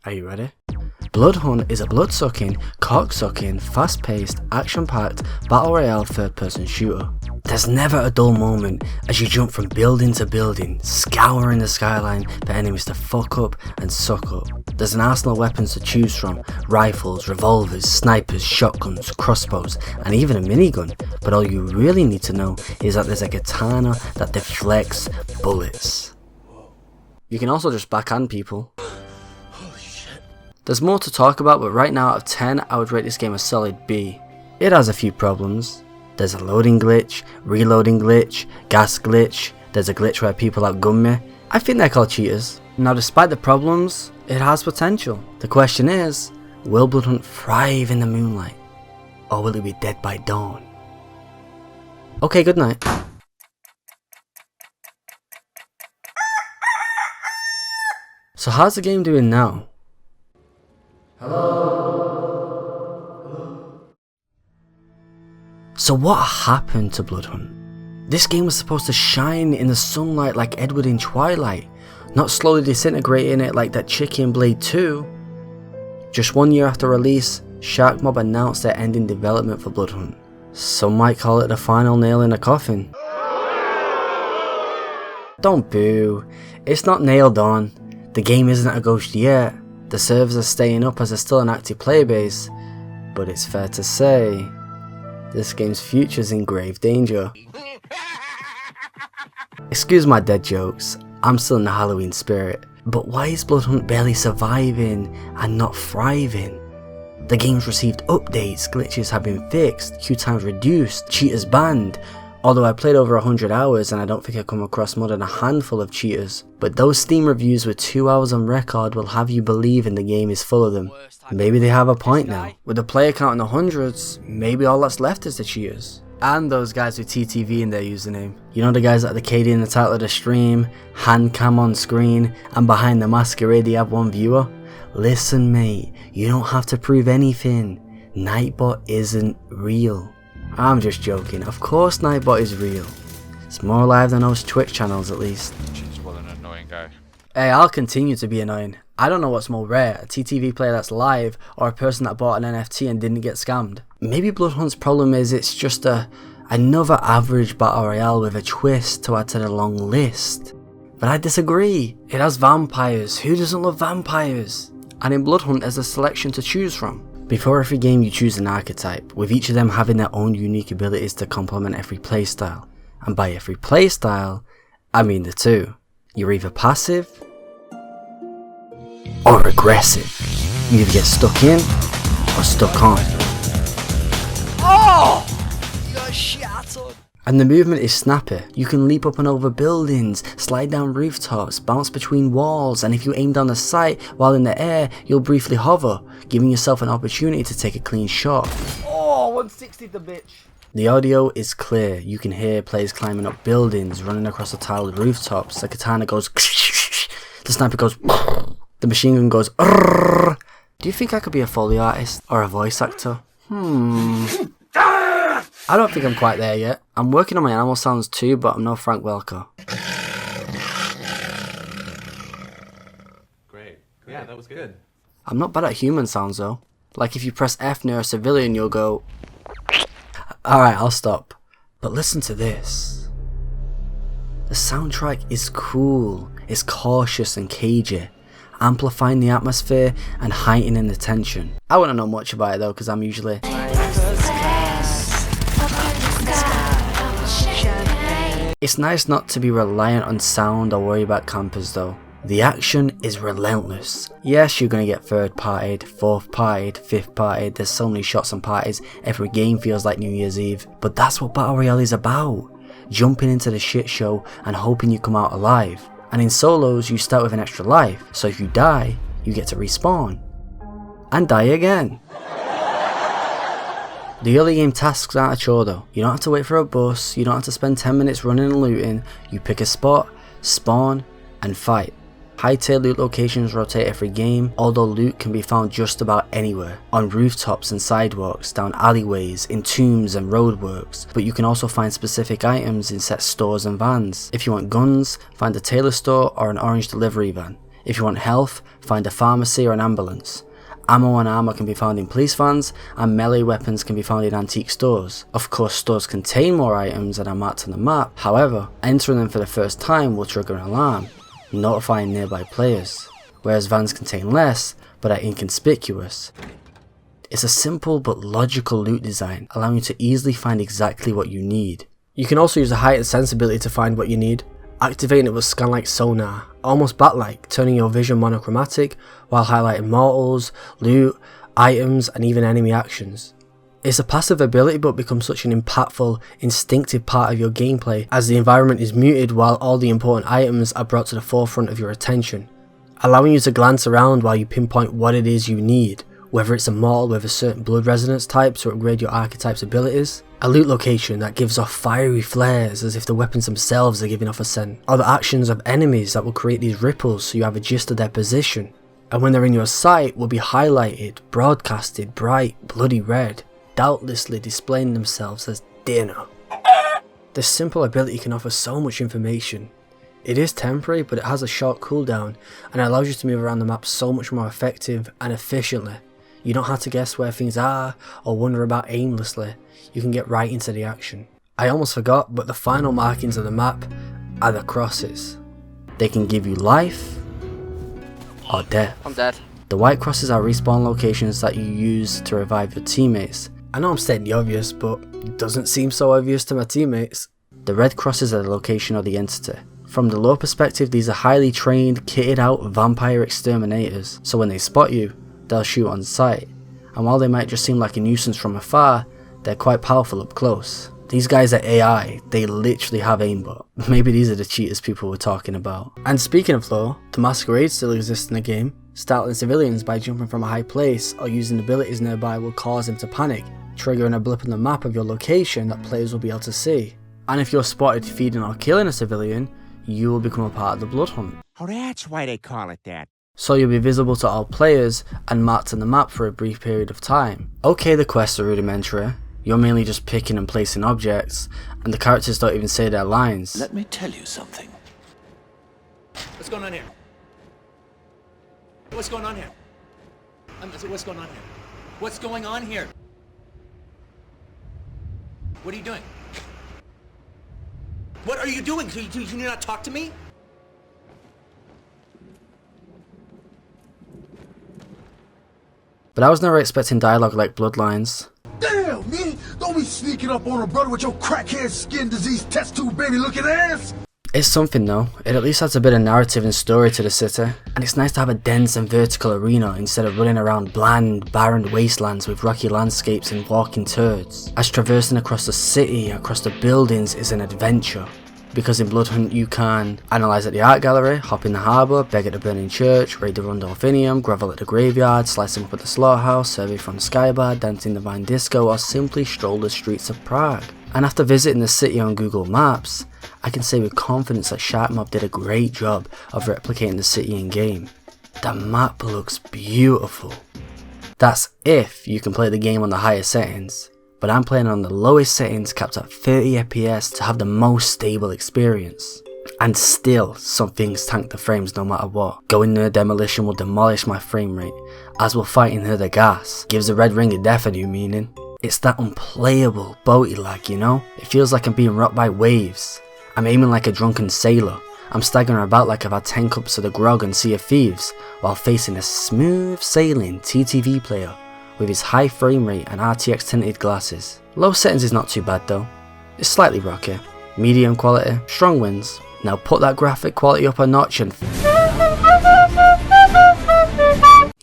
Are you ready? Bloodhunt is a blood-sucking, cock-sucking, fast-paced, action-packed, battle royale third-person shooter. There's never a dull moment as you jump from building to building, scouring the skyline for enemies to fuck up and suck up. There's an arsenal of weapons to choose from: rifles, revolvers, snipers, shotguns, crossbows, and even a minigun. But all you really need to know is that there's a katana that deflects bullets. You can also just backhand people. There's more to talk about, but right now out of 10 I would rate this game a solid B. It has a few problems. There's a loading glitch, reloading glitch, gas glitch, there's a glitch where people outgun me. I think they're called cheaters. Now despite the problems, it has potential. The question is, will Bloodhunt thrive in the moonlight? Or will it be dead by dawn? Okay, good night. So how's the game doing now? Hello? So what happened to Bloodhunt? This game was supposed to shine in the sunlight like Edward in Twilight, not slowly disintegrating it like that chick in Blade 2. Just 1 year after release, Sharkmob announced they're ending development for Bloodhunt. Some might call it the final nail in the coffin. Don't boo, it's not nailed on. The game isn't a ghost yet. The servers are staying up as there's still an active player base, but it's fair to say, this game's future's in grave danger. Excuse my dead jokes, I'm still in the Halloween spirit, but why is Bloodhunt barely surviving and not thriving? The game's received updates, glitches have been fixed, queue times reduced, cheaters banned. Although I played over 100 hours and I don't think I've come across more than a handful of cheaters. But those Steam reviews with 2 hours on record will have you believing the game is full of them. Maybe they have a point now. With the player count in the hundreds, maybe all that's left is the cheaters. And those guys with TTV in their username. You know, the guys that are the KD in the title of the stream, hand cam on screen, and behind the masquerade they have one viewer? Listen mate, you don't have to prove anything. Nightbot isn't real. I'm just joking, of course Nightbot is real. It's more alive than those Twitch channels at least. She's well an annoying guy. Hey, I'll continue to be annoying. I don't know what's more rare, a TTV player that's live or a person that bought an NFT and didn't get scammed. Maybe Bloodhunt's problem is it's just another average battle royale with a twist to add to the long list. But I disagree. It has vampires, who doesn't love vampires? And in Bloodhunt there's a selection to choose from. Before every game you choose an archetype, with each of them having their own unique abilities to complement every playstyle. And by every playstyle, I mean the two. You're either passive or aggressive. You either get stuck in or stuck on. Oh! You got shot on. And the movement is snappy. You can leap up and over buildings, slide down rooftops, bounce between walls, and if you aim down the sight while in the air, you'll briefly hover, giving yourself an opportunity to take a clean shot. Oh, 160 the bitch. The audio is clear. You can hear players climbing up buildings, running across the tiled rooftops. The katana goes the sniper goes the machine gun goes Do you think I could be a Foley artist or a voice actor? I don't think I'm quite there yet. I'm working on my animal sounds too, but I'm no Frank Welker. Great. Yeah, that was good. I'm not bad at human sounds though. Like if you press F near a civilian, you'll go... Alright, I'll stop. But listen to this. The soundtrack is cool. It's cautious and cagey, amplifying the atmosphere and heightening the tension. I wouldn't know much about it though, because I'm usually... It's nice not to be reliant on sound or worry about campers though. The action is relentless. Yes, you're gonna get third partied, fourth partied, fifth partied, there's so many shots and parties, every game feels like New Year's Eve. But that's what Battle Royale is about. Jumping into the shit show and hoping you come out alive. And in solos you start with an extra life, so if you die, you get to respawn. And die again. The early game tasks aren't a chore though. You don't have to wait for a bus, you don't have to spend 10 minutes running and looting, you pick a spot, spawn, and fight. High tier loot locations rotate every game, although loot can be found just about anywhere. On rooftops and sidewalks, down alleyways, in tombs and roadworks, but you can also find specific items in set stores and vans. If you want guns, find a tailor store or an orange delivery van. If you want health, find a pharmacy or an ambulance. Ammo and armor can be found in police vans, and melee weapons can be found in antique stores. Of course, stores contain more items than are marked on the map, however, entering them for the first time will trigger an alarm, notifying nearby players, whereas vans contain less, but are inconspicuous. It's a simple but logical loot design, allowing you to easily find exactly what you need. You can also use the heightened sensibility to find what you need, activating it with scan-like sonar, almost bat-like, turning your vision monochromatic while highlighting mortals, loot, items and even enemy actions. It's a passive ability but becomes such an impactful, instinctive part of your gameplay as the environment is muted while all the important items are brought to the forefront of your attention, allowing you to glance around while you pinpoint what it is you need, whether it's a mortal with a certain blood resonance type to upgrade your archetype's abilities, a loot location that gives off fiery flares as if the weapons themselves are giving off a scent, or the actions of enemies that will create these ripples so you have a gist of their position, and when they're in your sight will be highlighted, broadcasted bright bloody red, doubtlessly displaying themselves as dinner. This simple ability can offer so much information. It is temporary, but it has a short cooldown and allows you to move around the map so much more effective and efficiently. You don't have to guess where things are or wonder about aimlessly, you can get right into the action. I almost forgot, but the final markings of the map are the crosses. They can give you life or death. I'm dead. The white crosses are respawn locations that you use to revive your teammates. I know I'm stating the obvious, but it doesn't seem so obvious to my teammates. The red crosses are the location of the entity. From the lore perspective, these are highly trained, kitted out vampire exterminators, so when they spot you, they'll shoot on sight, and while they might just seem like a nuisance from afar, they're quite powerful up close. These guys are AI, they literally have aimbot. Maybe these are the cheaters people were talking about. And speaking of lore, the masquerade still exists in the game. Startling civilians by jumping from a high place or using abilities nearby will cause them to panic, triggering a blip on the map of your location that players will be able to see. And if you're spotted feeding or killing a civilian, you will become a part of the Bloodhunt. Oh, that's why they call it that. So you'll be visible to all players and marked on the map for a brief period of time. Okay, the quests are rudimentary, you're mainly just picking and placing objects, and the characters don't even say their lines. Let me tell you something. What's going on here? What's going on here? What's going on here? What's going on here? What are you doing? What are you doing? Do you not talk to me? But I was never expecting dialogue like Bloodlines. Damn, me! Don't be sneaking up on a brother with your crackhead skin disease test tube baby looking ass! It's something though, it at least adds a bit of narrative and story to the city, and it's nice to have a dense and vertical arena instead of running around bland, barren wastelands with rocky landscapes and walking turds, as traversing across the city, across the buildings is an adventure. Because in Bloodhunt you can analyse at the art gallery, hop in the harbour, beg at the burning church, raid the Rundolphinium, grovel at the graveyard, slice them up at the slaughterhouse, survey from the skybar, dance in the Vine Disco, or simply stroll the streets of Prague. And after visiting the city on Google Maps, I can say with confidence that Sharkmob did a great job of replicating the city in game. The map looks beautiful. That's if you can play the game on the higher settings. But I'm playing on the lowest settings capped at 30 FPS to have the most stable experience. And still, some things tank the frames no matter what. Going near demolition will demolish my frame rate, as will fighting near the gas, gives the red ring of death a new meaning. It's that unplayable boaty lag, you know? It feels like I'm being rocked by waves. I'm aiming like a drunken sailor. I'm staggering about like I've had 10 cups of the grog and Sea of Thieves, while facing a smooth sailing TTV player with his high frame rate and RTX tinted glasses. Low settings is not too bad though. It's slightly rocky. Medium quality, strong wins. Now put that graphic quality up a notch and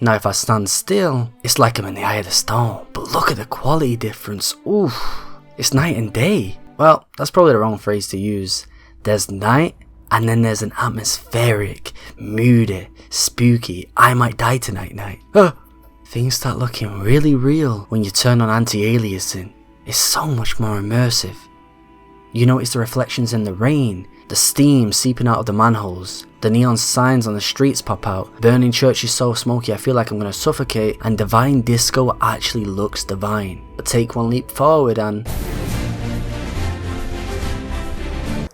now if I stand still, it's like I'm in the eye of the storm. But look at the quality difference, oof. It's night and day. Well, that's probably the wrong phrase to use. There's night, and then there's an atmospheric, moody, spooky, I might die tonight night. Things start looking really real when you turn on anti-aliasing. It's so much more immersive. You notice the reflections in the rain, the steam seeping out of the manholes, the neon signs on the streets pop out, burning church is so smoky I feel like I'm gonna suffocate, and Divine Disco actually looks divine. But take one leap forward and...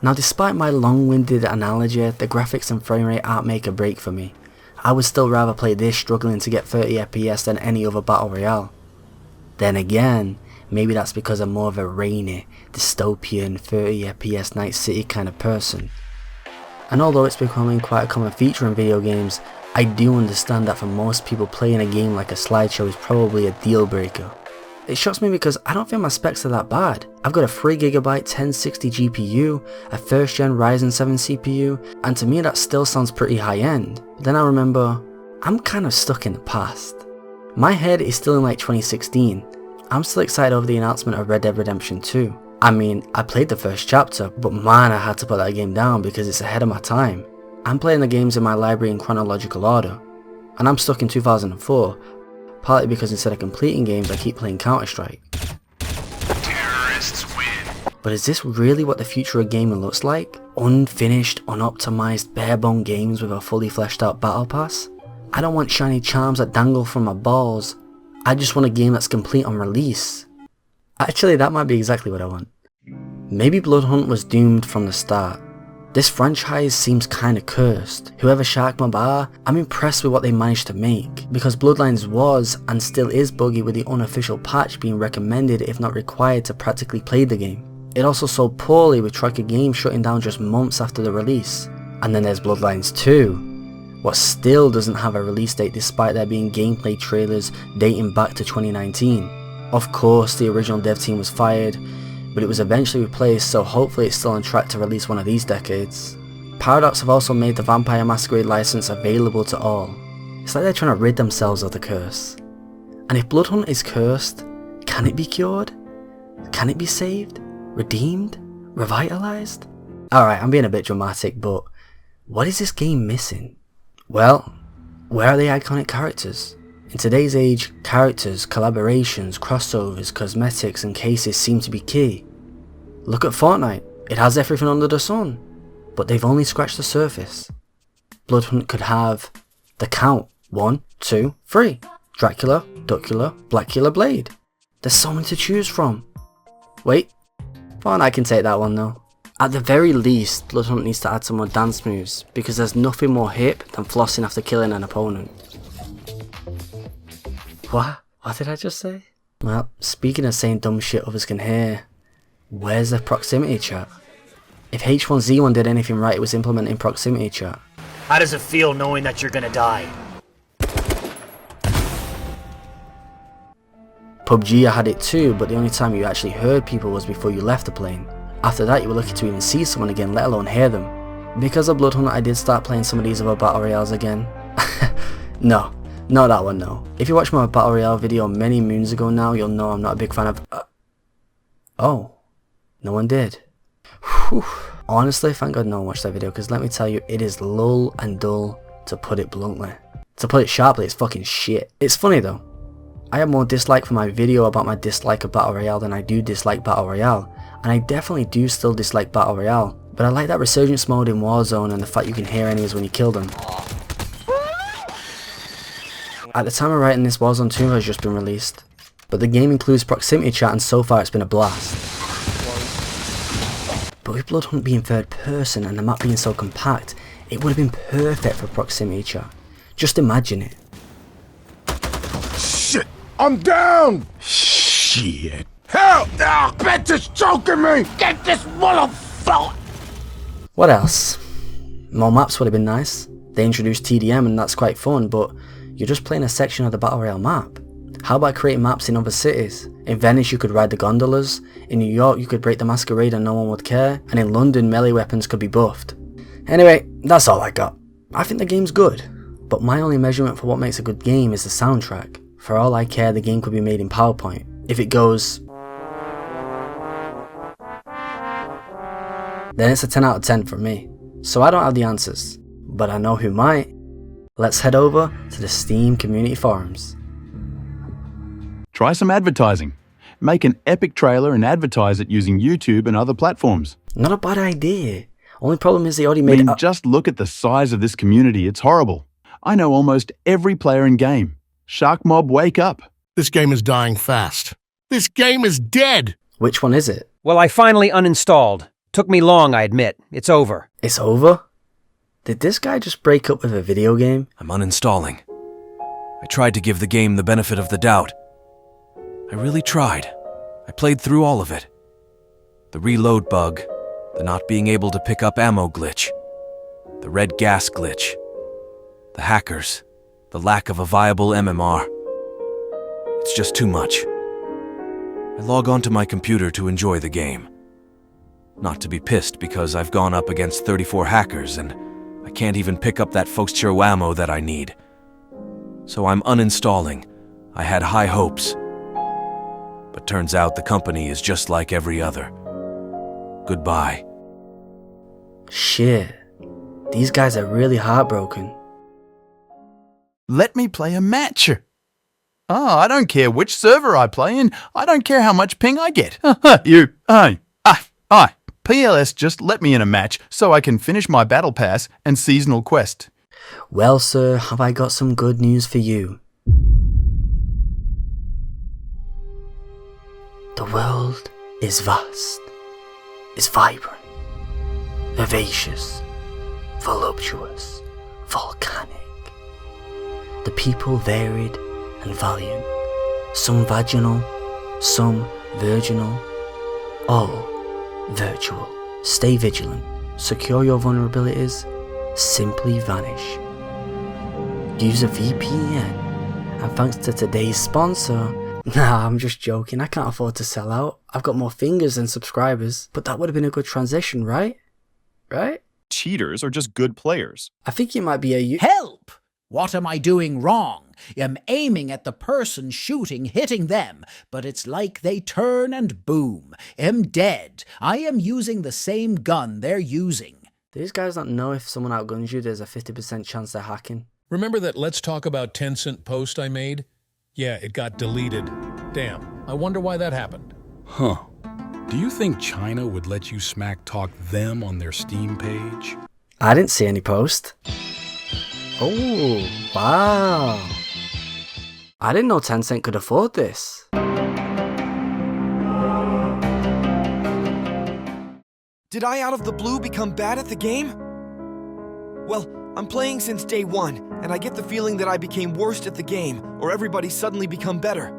Now despite my long-winded analogy, the graphics and frame rate aren't make or break for me. I would still rather play this struggling to get 30 FPS than any other battle royale. Then again, maybe that's because I'm more of a rainy, dystopian, 30 FPS Night City kind of person. And although it's becoming quite a common feature in video games, I do understand that for most people playing a game like a slideshow is probably a deal breaker. It shocks me because I don't feel my specs are that bad. I've got a 3GB 1060 GPU, a 1st gen Ryzen 7 CPU, and to me that still sounds pretty high end. But then I remember, I'm kind of stuck in the past. My head is still in like 2016. I'm still excited over the announcement of Red Dead Redemption 2. I mean, I played the first chapter, but man, I had to put that game down because it's ahead of my time. I'm playing the games in my library in chronological order, and I'm stuck in 2004, partly because instead of completing games I keep playing Counter-Strike. Terrorists win. But is this really what the future of gaming looks like? Unfinished, unoptimized, bare-bone games with a fully fleshed out battle pass? I don't want shiny charms that dangle from my balls. I just want a game that's complete on release. Actually, that might be exactly what I want. Maybe Bloodhunt was doomed from the start. This franchise seems kinda cursed. Whoever Shark Mob are, I'm impressed with what they managed to make, because Bloodlines was and still is buggy with the unofficial patch being recommended if not required to practically play the game. It also sold poorly with Tracker Games shutting down just months after the release. And then there's Bloodlines 2, what still doesn't have a release date despite there being gameplay trailers dating back to 2019. Of course the original dev team was fired, but it was eventually replaced, so hopefully it's still on track to release one of these decades. Paradox have also made the Vampire Masquerade license available to all. It's like they're trying to rid themselves of the curse. And if Bloodhunt is cursed, can it be cured? Can it be saved? Redeemed? Revitalized? Alright, I'm being a bit dramatic, but what is this game missing? Well, where are the iconic characters? In today's age, characters, collaborations, crossovers, cosmetics and cases seem to be key. Look at Fortnite, it has everything under the sun, but they've only scratched the surface. Bloodhunt could have the count, 1, 2, 3, Dracula, Duckula, Blackula, Blade. There's so many to choose from. Wait, Fortnite can take that one though. At the very least, Bloodhunt needs to add some more dance moves, because there's nothing more hip than flossing after killing an opponent. What? What did I just say? Well, speaking of saying dumb shit others can hear, where's the proximity chat? If H1Z1 did anything right, it was implementing proximity chat. How does it feel knowing that you're gonna die? PUBG I had it too, but the only time you actually heard people was before you left the plane. After that you were lucky to even see someone again, let alone hear them. Because of Bloodhunt I did start playing some of these other battle royales again. No. Not that one though. If you watched my battle royale video many moons ago now, you'll know I'm not a big fan of... Oh. No one did. Whew. Honestly, thank God no one watched that video, because let me tell you, it is lull and dull, to put it bluntly. To put it sharply, it's fucking shit. It's funny though. I have more dislike for my video about my dislike of battle royale than I do dislike battle royale. And I definitely do still dislike battle royale. But I like that resurgence mode in Warzone and the fact you can hear enemies when you kill them. At the time of writing this, Warzone 2 has just been released, but the game includes proximity chat and so far it's been a blast. But with Bloodhunt being third person and the map being so compact, it would have been perfect for proximity chat. Just imagine it. Shit! I'm down! Shit! Help! Ah, bitch is choking me! Get this motherfucker! What else? More maps would have been nice. They introduced TDM and that's quite fun, but you're just playing a section of the Battle Royale map. How about creating maps in other cities? In Venice you could ride the gondolas, in New York you could break the masquerade and no one would care, and in London melee weapons could be buffed. Anyway, that's all I got. I think the game's good, but my only measurement for what makes a good game is the soundtrack. For all I care, the game could be made in PowerPoint. If it goes... then it's a 10 out of 10 for me. So I don't have the answers, but I know who might. Let's head over to the Steam community forums. Try some advertising. Make an epic trailer and advertise it using YouTube and other platforms. Not a bad idea. Only problem is they already I made mean, just look at the size of this community. It's horrible. I know almost every player in game. Shark Mob, wake up. This game is dying fast. This game is dead! Which one is it? Well, I finally uninstalled. Took me long, I admit. It's over. It's over? Did this guy just break up with a video game? I'm uninstalling. I tried to give the game the benefit of the doubt. I really tried. I played through all of it. The reload bug, the not being able to pick up ammo glitch, the red gas glitch, the hackers, the lack of a viable MMR. It's just too much. I log onto my computer to enjoy the game. Not to be pissed because I've gone up against 34 hackers and I can't even pick up that Foxtro ammo that I need. So I'm uninstalling. I had high hopes. But turns out the company is just like every other. Goodbye. Shit. These guys are really heartbroken. Let me play a match. Oh, I don't care which server I play in. I don't care how much ping I get. PLS just let me in a match so I can finish my battle pass and seasonal quest. Well, sir, have I got some good news for you. The world is vast, is vibrant, vivacious, voluptuous, volcanic. The people varied and valiant, some vaginal, some virginal, all virtual. Stay vigilant, secure your vulnerabilities, simply vanish. Use a VPN, and thanks to today's sponsor, nah, I'm just joking, I can't afford to sell out. I've got more fingers than subscribers, but that would have been a good transition, right? Right? Cheaters are just good players. I think you might be a Help! What am I doing wrong? I'm aiming at the person shooting, hitting them, but it's like they turn and boom. I'm dead. I am using the same gun they're using. These guys don't know if someone outguns you, there's a 50% chance they're hacking. Remember that Let's Talk About Tencent post I made? Yeah, it got deleted. Damn, I wonder why that happened. Huh. Do you think China would let you smack talk them on their Steam page? I didn't see any post. Oh, wow. I didn't know Tencent could afford this. Did I out of the blue become bad at the game? Well, I'm playing since day one, and I get the feeling that I became worst at the game, or everybody suddenly become better.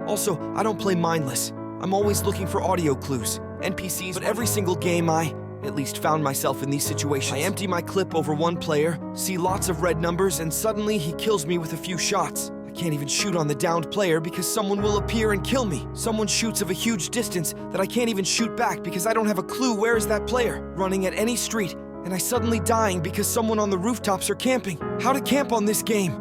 Also, I don't play mindless. I'm always looking for audio clues, NPCs, but every single game I at least found myself in these situations. I empty my clip over one player, see lots of red numbers, and suddenly he kills me with a few shots. I can't even shoot on the downed player because someone will appear and kill me. Someone shoots of a huge distance that I can't even shoot back because I don't have a clue where is that player. Running at any street, and I suddenly dying because someone on the rooftops are camping. How to camp on this game?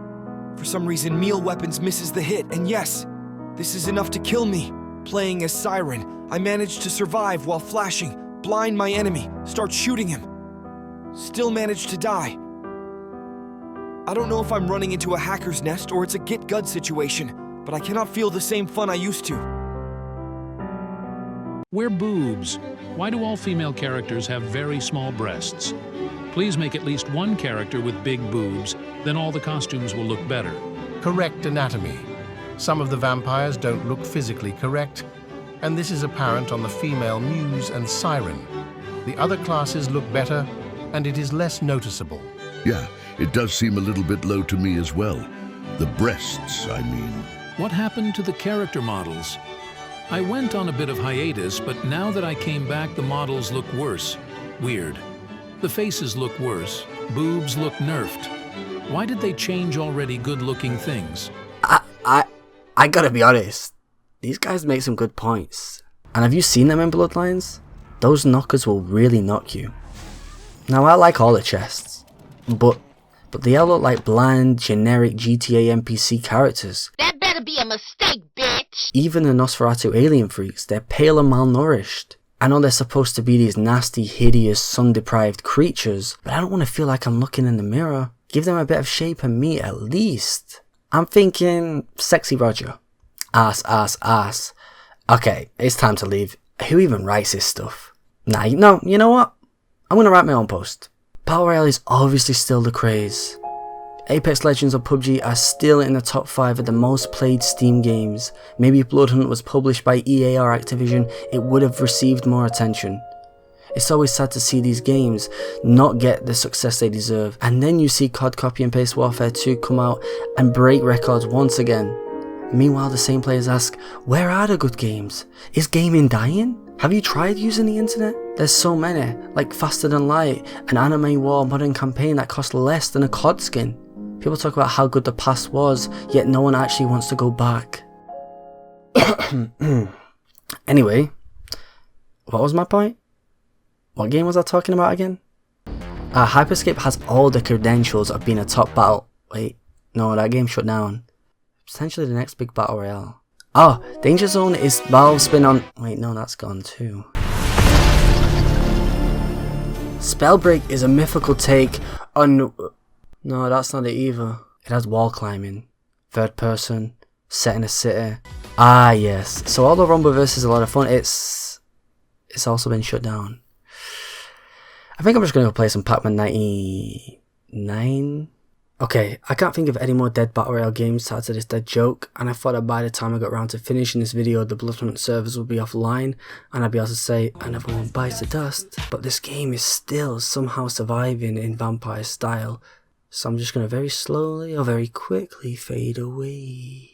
For some reason, melee weapons misses the hit, and yes, this is enough to kill me. Playing as Siren, I managed to survive while flashing, blind my enemy, start shooting him. Still managed to die. I don't know if I'm running into a hacker's nest or it's a get good situation, but I cannot feel the same fun I used to. We're boobs. Why do all female characters have very small breasts? Please make at least one character with big boobs, then all the costumes will look better. Correct anatomy. Some of the vampires don't look physically correct, and this is apparent on the female Muse and Siren. The other classes look better, and it is less noticeable. Yeah, it does seem a little bit low to me as well. The breasts, I mean. What happened to the character models? I went on a bit of hiatus, but now that I came back, the models look worse. Weird. The faces look worse. Boobs look nerfed. Why did they change already good-looking things? I gotta be honest. These guys make some good points. And have you seen them in Bloodlines? Those knockers will really knock you. Now I like all the chests, but they all look like bland, generic GTA NPC characters. That better be a mistake, bitch! Even the Nosferatu alien freaks, they're pale and malnourished. I know they're supposed to be these nasty, hideous, sun-deprived creatures, but I don't want to feel like I'm looking in the mirror. Give them a bit of shape and meat at least. I'm thinking Sexy Roger. Ass. Okay, it's time to leave. Who even writes this stuff? Nah, no, you know what? I'm gonna write my own post. Battle Royale is obviously still the craze. Apex Legends or PUBG are still in the top 5 of the most played Steam games. Maybe if Bloodhunt was published by EA or Activision, it would have received more attention. It's always sad to see these games not get the success they deserve, and then you see COD Copy and Paste Warfare 2 come out and break records once again. Meanwhile, the same players ask, where are the good games? Is gaming dying? Have you tried using the internet? There's so many, like Faster Than Light, an anime war modern campaign that costs less than a COD skin. People talk about how good the past was, yet no one actually wants to go back. Anyway, what was my point? What game was I talking about again? Hyperscape has all the credentials of being a top battle. Wait, no, that game shut down. Potentially the next big battle royale. Oh, Danger Zone is Valve's spin on... Wait, no, that's gone too. Spellbreak is a mythical take on... No, that's not it either. It has wall climbing, third person, set in a city. Ah, yes. So although Rumble Versus is a lot of fun, it's also been shut down. I think I'm just going to go play some Pac-Man 99. Okay, I can't think of any more dead battle royale games to add to this dead joke, and I thought that by the time I got around to finishing this video, the Bloodhunt servers would be offline, and I'd be able to say, another one bites the dust. But this game is still somehow surviving in vampire style, so I'm just going to very slowly or very quickly fade away.